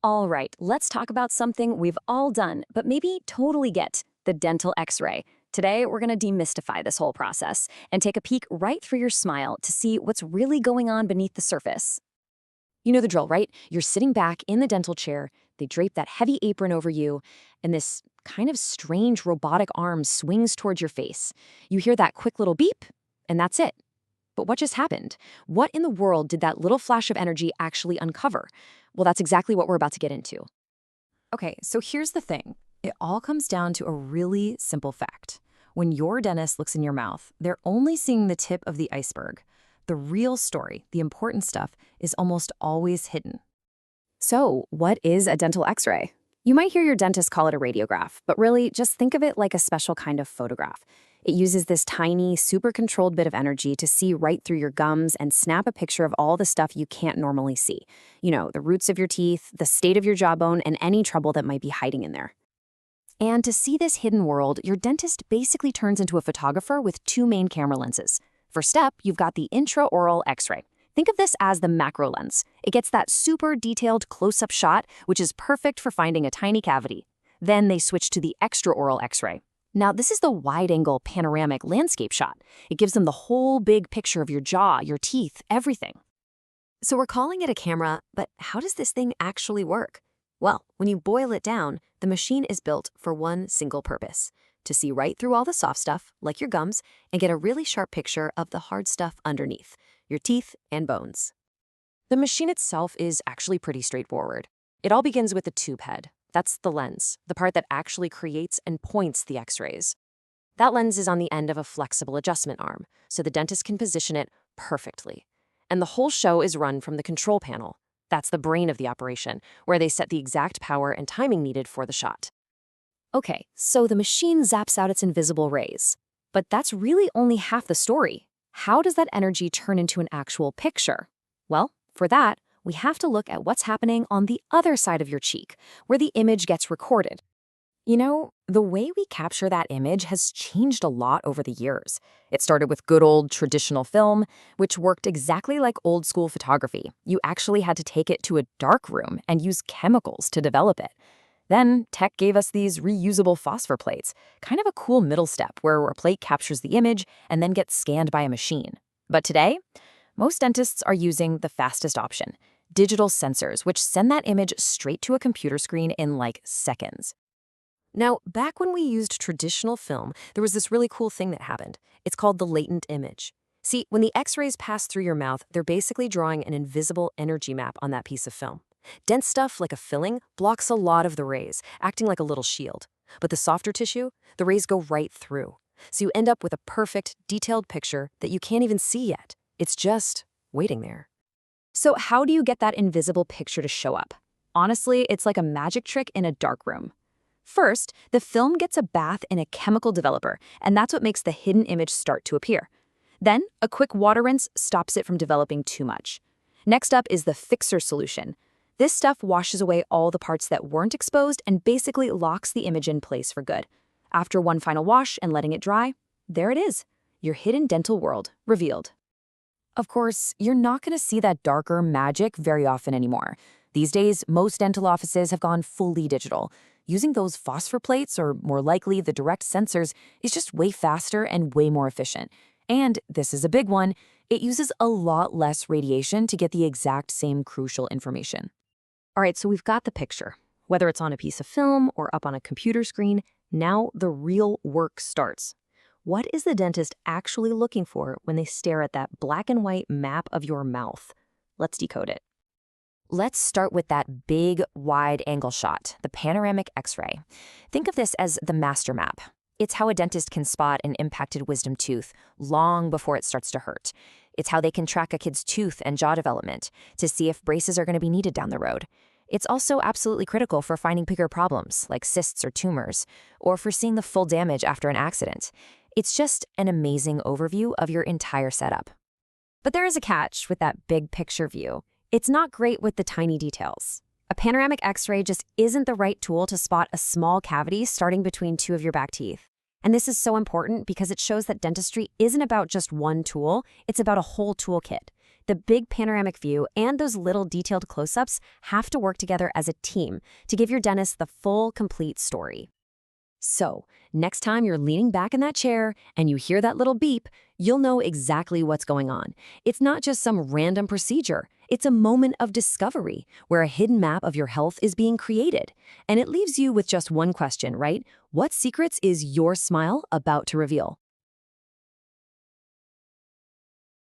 All right, let's talk about something we've all done, but maybe totally get the dental x ray. Today, we're going to demystify this whole process and take a peek right through your smile to see what's really going on beneath the surface. You know the drill, right? You're sitting back in the dental chair, they drape that heavy apron over you, and this kind of strange robotic arm swings towards your face. You hear that quick little beep, and that's it. But what just happened? What in the world did that little flash of energy actually uncover? Well, that's exactly what we're about to get into. Okay, so here's the thing. It all comes down to a really simple fact. When your dentist looks in your mouth, they're only seeing the tip of the iceberg. The real story, the important stuff, is almost always hidden. So, what is a dental x-ray? You might hear your dentist call it a radiograph, but really just think of it like a special kind of photograph. It uses this tiny, super controlled bit of energy to see right through your gums and snap a picture of all the stuff you can't normally see. You know, the roots of your teeth, the state of your jawbone, and any trouble that might be hiding in there. And to see this hidden world, your dentist basically turns into a photographer with two main camera lenses. First up, you've got the intraoral x-ray. Think of this as the macro lens. It gets that super detailed close-up shot, which is perfect for finding a tiny cavity. Then they switch to the extraoral x-ray. Now, this is the wide-angle panoramic landscape shot. It gives them the whole big picture of your jaw, your teeth, everything. So we're calling it a camera, but how does this thing actually work? Well, when you boil it down, the machine is built for one single purpose: to see right through all the soft stuff, like your gums, and get a really sharp picture of the hard stuff underneath, your teeth and bones. The machine itself is actually pretty straightforward. It all begins with the tube head. That's the lens, the part that actually creates and points the x-rays. That lens is on the end of a flexible adjustment arm, so the dentist can position it perfectly. And the whole show is run from the control panel. That's the brain of the operation, where they set the exact power and timing needed for the shot. Okay, so the machine zaps out its invisible rays. But that's really only half the story. How does that energy turn into an actual picture? Well, for that, we have to look at what's happening on the other side of your cheek, where the image gets recorded. You know, the way we capture that image has changed a lot over the years. It started with good old traditional film, which worked exactly like old school photography. You actually had to take it to a dark room and use chemicals to develop it. Then tech gave us these reusable phosphor plates, kind of a cool middle step where a plate captures the image and then gets scanned by a machine. But today, most dentists are using the fastest option: digital sensors, which send that image straight to a computer screen in like seconds. Now, back when we used traditional film, there was this really cool thing that happened. It's called the latent image. See, when the x-rays pass through your mouth, they're basically drawing an invisible energy map on that piece of film. Dense stuff, like a filling, blocks a lot of the rays, acting like a little shield. But the softer tissue, the rays go right through. So you end up with a perfect, detailed picture that you can't even see yet. It's just waiting there. So how do you get that invisible picture to show up? Honestly, it's like a magic trick in a dark room. First, the film gets a bath in a chemical developer, and that's what makes the hidden image start to appear. Then, a quick water rinse stops it from developing too much. Next up is the fixer solution. This stuff washes away all the parts that weren't exposed and basically locks the image in place for good. After one final wash and letting it dry, there it is, your hidden dental world revealed. Of course, you're not going to see that darker magic very often anymore. These days, most dental offices have gone fully digital. Using those phosphor plates, or more likely the direct sensors, is just way faster and way more efficient. And this is a big one, it uses a lot less radiation to get the exact same crucial information. All right, so we've got the picture. Whether it's on a piece of film or up on a computer screen, now the real work starts. What is the dentist actually looking for when they stare at that black and white map of your mouth? Let's decode it. Let's start with that big, wide-angle shot, the panoramic x-ray. Think of this as the master map. It's how a dentist can spot an impacted wisdom tooth long before it starts to hurt. It's how they can track a kid's tooth and jaw development to see if braces are going to be needed down the road. It's also absolutely critical for finding bigger problems, like cysts or tumors, or for seeing the full damage after an accident. It's just an amazing overview of your entire setup. But there is a catch with that big picture view. It's not great with the tiny details. A panoramic x-ray just isn't the right tool to spot a small cavity starting between two of your back teeth. And this is so important because it shows that dentistry isn't about just one tool, it's about a whole toolkit. The big panoramic view and those little detailed close-ups have to work together as a team to give your dentist the full, complete story. So, next time you're leaning back in that chair and you hear that little beep, you'll know exactly what's going on. It's not just some random procedure. It's a moment of discovery where a hidden map of your health is being created. And it leaves you with just one question, right? What secrets is your smile about to reveal?